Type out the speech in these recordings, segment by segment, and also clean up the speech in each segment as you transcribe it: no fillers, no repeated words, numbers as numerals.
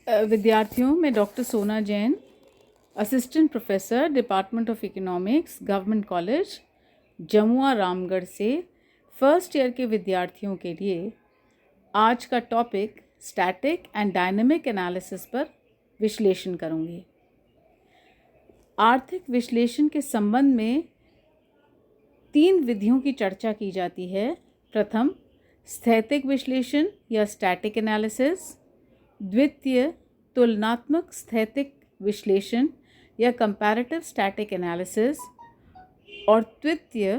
विद्यार्थियों, मैं डॉक्टर सोना Jain, assistant professor, department of economics, government college Jamua Ramgarh से फर्स्ट ईयर के विद्यार्थियों के लिए आज का topic static and dynamic analysis पर विश्लेषण करूंगी। आर्थिक विश्लेषण के संबंध में 3 विधियों की चर्चा की जाती है। प्रथम, स्थैतिक विश्लेषण या स्टैटिक एनालिसिस। द्वितीय, तुलनात्मक स्थैतिक विश्लेषण या कंपैरेटिव स्टैटिक एनालिसिस। और तृतीय,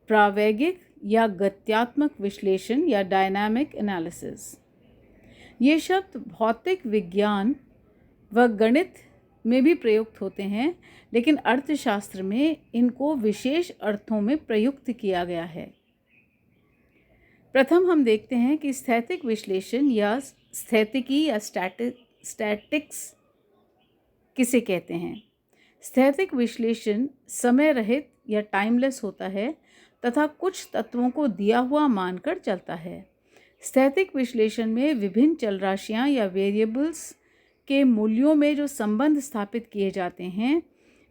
प्रावैगिक या गत्यात्मक विश्लेषण या डायनामिक एनालिसिस। ये शब्द भौतिक विज्ञान व गणित में भी प्रयुक्त होते हैं, लेकिन अर्थशास्त्र में इनको विशेष अर्थों में प्रयुक्त किया गया है। प्रथम हम देखते हैं कि स्थैतिक विश्लेषण या स्थैतिकी या स्टैटिक्स किसे कहते हैं। स्थैतिक विश्लेषण समय रहित या टाइमलेस होता है तथा कुछ तत्वों को दिया हुआ मानकर चलता है। स्थैतिक विश्लेषण में विभिन्न चल राशियाँ या वेरिएबल्स के मूल्यों में जो संबंध स्थापित किए जाते हैं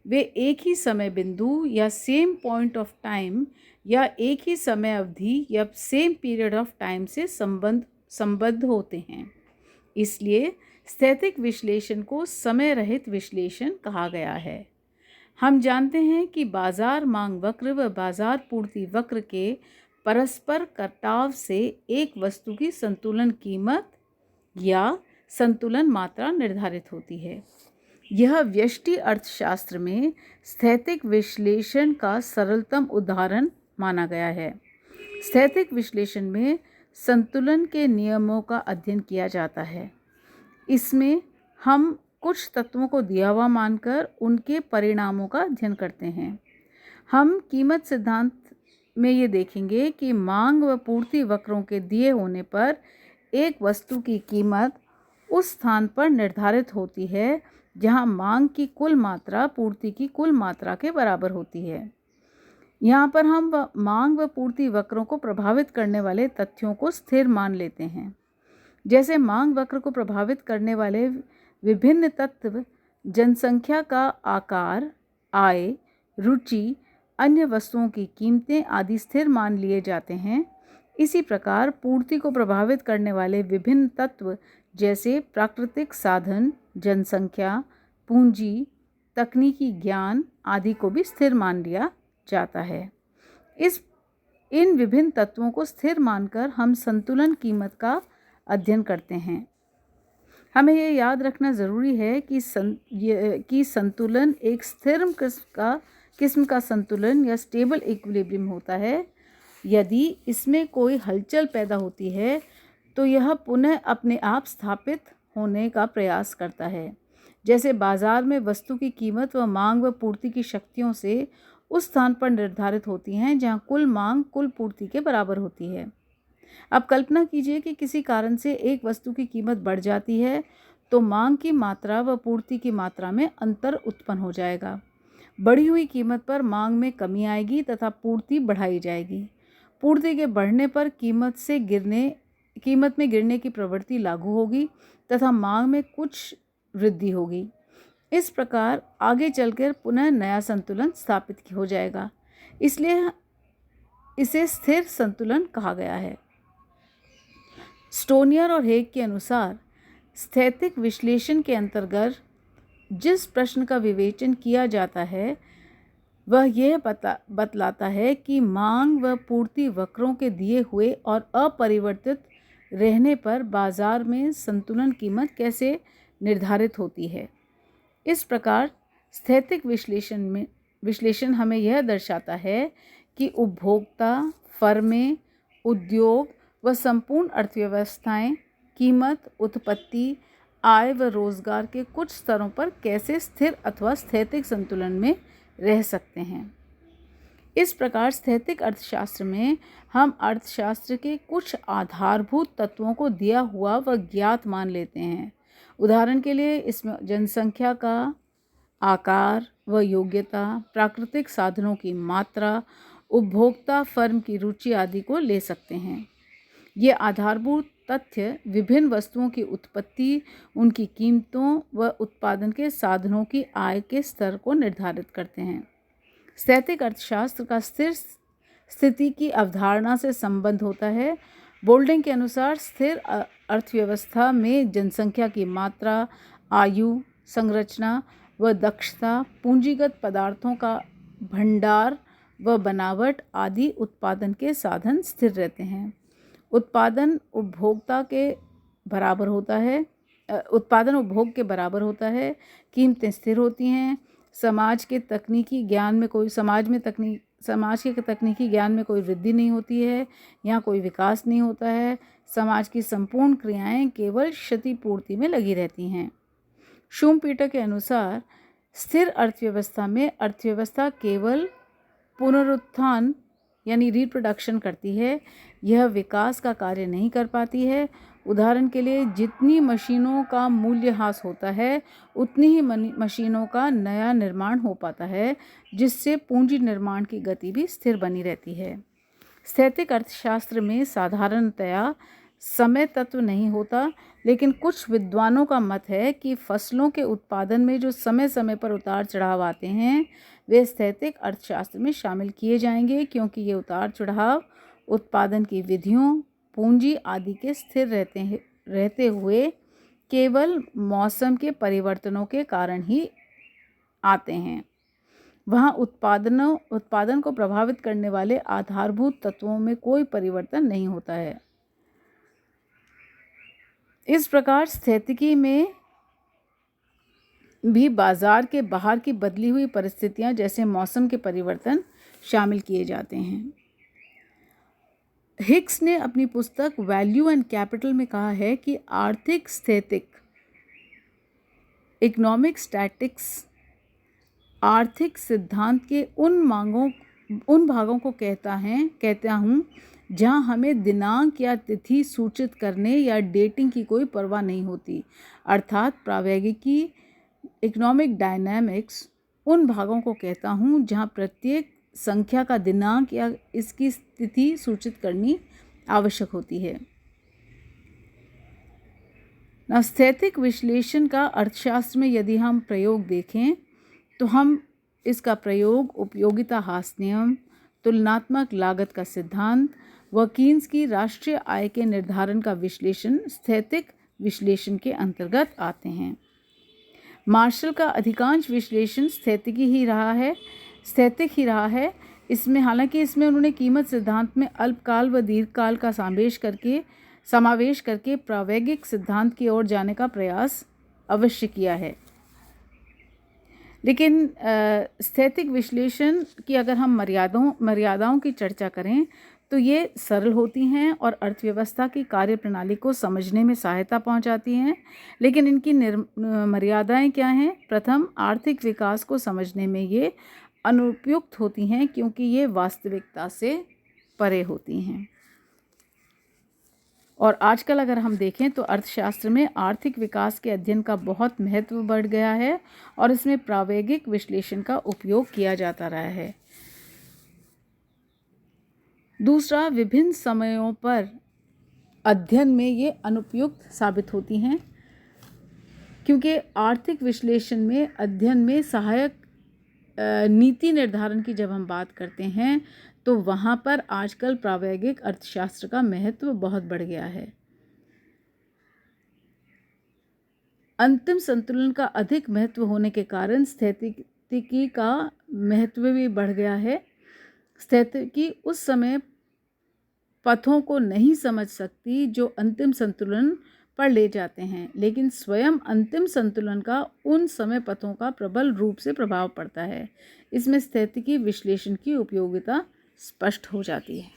वे एक ही समय बिंदु या सेम पॉइंट ऑफ टाइम या एक ही समय अवधि या सेम पीरियड ऑफ टाइम से संबद्ध होते हैं। इसलिए स्थैतिक विश्लेषण को समय रहित विश्लेषण कहा गया है। हम जानते हैं कि बाजार मांग वक्र व बाजार पूर्ति वक्र के परस्पर कटाव से एक वस्तु की संतुलन कीमत या संतुलन मात्रा निर्धारित होती है। यह व्यष्टि अर्थशास्त्र में स्थैतिक विश्लेषण का सरलतम उदाहरण माना गया है। स्थैतिक विश्लेषण में संतुलन के नियमों का अध्ययन किया जाता है। इसमें हम कुछ तत्वों को दिया हुआ मानकर उनके परिणामों का अध्ययन करते हैं। हम कीमत सिद्धांत में ये देखेंगे कि मांग व पूर्ति वक्रों के दिए होने पर एक वस्तु की कीमत उस स्थान पर निर्धारित होती है जहां मांग की कुल मात्रा पूर्ति की कुल मात्रा के बराबर होती है। यहाँ पर हम मांग व पूर्ति वक्रों को प्रभावित करने वाले तथ्यों को स्थिर मान लेते हैं। जैसे मांग वक्र को प्रभावित करने वाले विभिन्न तत्व जनसंख्या का आकार, आय, रुचि, अन्य वस्तुओं की कीमतें आदि स्थिर मान लिए जाते हैं। इसी प्रकार पूर्ति को प्रभावित करने वाले विभिन्न तत्व जैसे प्राकृतिक साधन, जनसंख्या, पूंजी, तकनीकी ज्ञान आदि को भी स्थिर मान लिया जाता है। इन विभिन्न तत्वों को स्थिर मानकर हम संतुलन कीमत का अध्ययन करते हैं। हमें यह याद रखना ज़रूरी है कि संतुलन एक स्थिर किस्म का संतुलन या स्टेबल इक्विलिब्रियम होता है। यदि इसमें कोई हलचल पैदा होती है तो यह पुनः अपने आप स्थापित होने का प्रयास करता है। जैसे बाजार में वस्तु की कीमत व मांग व पूर्ति की शक्तियों से उस स्थान पर निर्धारित होती हैं जहां कुल मांग कुल पूर्ति के बराबर होती है। अब कल्पना कीजिए कि किसी कारण से एक वस्तु की कीमत बढ़ जाती है तो मांग की मात्रा व पूर्ति की मात्रा में अंतर उत्पन्न हो जाएगा। बढ़ी हुई कीमत पर मांग में कमी आएगी तथा पूर्ति बढ़ाई जाएगी। पूर्ति के बढ़ने पर कीमत में गिरने की प्रवृत्ति लागू होगी तथा मांग में कुछ वृद्धि होगी। इस प्रकार आगे चलकर पुनः नया संतुलन स्थापित हो जाएगा। इसलिए इसे स्थिर संतुलन कहा गया है। स्टोनियर और हेग के अनुसार स्थैतिक विश्लेषण के अंतर्गत जिस प्रश्न का विवेचन किया जाता है वह यह बतलाता है कि मांग व पूर्ति वक्रों के दिए हुए और अपरिवर्तित रहने पर बाजार में संतुलन कीमत कैसे निर्धारित होती है। इस प्रकार स्थैतिक विश्लेषण हमें यह दर्शाता है कि उपभोक्ता, फर्में, उद्योग व संपूर्ण अर्थव्यवस्थाएं कीमत, उत्पत्ति, आय व रोजगार के कुछ स्तरों पर कैसे स्थिर अथवा स्थैतिक संतुलन में रह सकते हैं। इस प्रकार स्थैतिक अर्थशास्त्र में हम अर्थशास्त्र के कुछ आधारभूत तत्वों को दिया हुआ व ज्ञात मान लेते हैं। उदाहरण के लिए इसमें जनसंख्या का आकार व योग्यता, प्राकृतिक साधनों की मात्रा, उपभोक्ता, फर्म की रुचि आदि को ले सकते हैं। ये आधारभूत तथ्य विभिन्न वस्तुओं की उत्पत्ति, उनकी कीमतों व उत्पादन के साधनों की आय के स्तर को निर्धारित करते हैं। स्थैतिक अर्थशास्त्र का स्थिर स्थिति की अवधारणा से संबंध होता है। बोल्डिंग के अनुसार स्थिर अर्थव्यवस्था में जनसंख्या की मात्रा, आयु, संरचना व दक्षता, पूंजीगत पदार्थों का भंडार व बनावट आदि उत्पादन के साधन स्थिर रहते हैं। उत्पादन उपभोग के बराबर होता है। कीमतें स्थिर होती हैं। समाज के तकनीकी ज्ञान में कोई वृद्धि नहीं होती है, यहाँ कोई विकास नहीं होता है। समाज की संपूर्ण क्रियाएं केवल क्षतिपूर्ति में लगी रहती हैं। शूमपीटर के अनुसार स्थिर अर्थव्यवस्था में अर्थव्यवस्था केवल पुनरुत्थान यानी रिप्रोडक्शन करती है, यह विकास का कार्य नहीं कर पाती है। उदाहरण के लिए, जितनी मशीनों का मूल्यह्रास होता है उतनी ही मशीनों का नया निर्माण हो पाता है, जिससे पूंजी निर्माण की गति भी स्थिर बनी रहती है। स्थैतिक अर्थशास्त्र में साधारणतया समय तत्व नहीं होता, लेकिन कुछ विद्वानों का मत है कि फसलों के उत्पादन में जो समय समय पर उतार चढ़ाव आते हैं वे स्थैतिक अर्थशास्त्र में शामिल किए जाएंगे, क्योंकि ये उतार चढ़ाव उत्पादन की विधियों, पूंजी आदि के स्थिर रहते हुए केवल मौसम के परिवर्तनों के कारण ही आते हैं। वहाँ उत्पादन को प्रभावित करने वाले आधारभूत तत्वों में कोई परिवर्तन नहीं होता है। इस प्रकार स्थैतिकी में भी बाजार के बाहर की बदली हुई परिस्थितियां जैसे मौसम के परिवर्तन शामिल किए जाते हैं। हिक्स ने अपनी पुस्तक वैल्यू एंड कैपिटल में कहा है कि आर्थिक स्थैतिक इकोनॉमिक स्टैटिक्स आर्थिक सिद्धांत के उन भागों को कहता हूँ जहाँ हमें दिनांक या तिथि सूचित करने या डेटिंग की कोई परवाह नहीं होती, अर्थात प्रावैगिकी इकोनॉमिक डायनामिक्स उन भागों को कहता हूँ जहाँ प्रत्येक संख्या का दिनांक या इसकी तिथि सूचित करनी आवश्यक होती है। स्थैतिक विश्लेषण का अर्थशास्त्र में यदि हम प्रयोग देखें तो हम इसका प्रयोग उपयोगिता हास नियम, तुलनात्मक लागत का सिद्धांत व कीन्स की राष्ट्रीय आय के निर्धारण का विश्लेषण स्थैतिक विश्लेषण के अंतर्गत आते हैं। मार्शल का अधिकांश विश्लेषण स्थैतिक ही रहा है। हालांकि इसमें उन्होंने कीमत सिद्धांत में अल्पकाल व दीर्घकाल का समावेश करके प्रावैगिक सिद्धांत की ओर जाने का प्रयास अवश्य किया है। लेकिन स्थैतिक विश्लेषण की अगर हम मर्यादाओं की चर्चा करें तो ये सरल होती हैं और अर्थव्यवस्था की कार्यप्रणाली को समझने में सहायता पहुंचाती हैं। लेकिन इनकी मर्यादाएं क्या हैं? प्रथम, आर्थिक विकास को समझने में ये अनुपयुक्त होती हैं क्योंकि ये वास्तविकता से परे होती हैं। और आजकल अगर हम देखें तो अर्थशास्त्र में आर्थिक विकास के अध्ययन का बहुत महत्व बढ़ गया है और इसमें प्रावैगिक विश्लेषण का उपयोग किया जाता रहा है। दूसरा, विभिन्न समयों पर अध्ययन में ये अनुपयुक्त साबित होती हैं क्योंकि आर्थिक विश्लेषण में अध्ययन में सहायक नीति निर्धारण की जब हम बात करते हैं तो वहाँ पर आजकल प्रावैगिक अर्थशास्त्र का महत्व बहुत बढ़ गया है। अंतिम संतुलन का अधिक महत्व होने के कारण स्थैतिकी का महत्व भी बढ़ गया है। स्थैतिकी उस समय पथों को नहीं समझ सकती जो अंतिम संतुलन पर ले जाते हैं, लेकिन स्वयं अंतिम संतुलन का उन समय पथों का प्रबल रूप से प्रभाव पड़ता है। इसमें स्थैतिकी विश्लेषण की उपयोगिता स्पष्ट हो जाती है।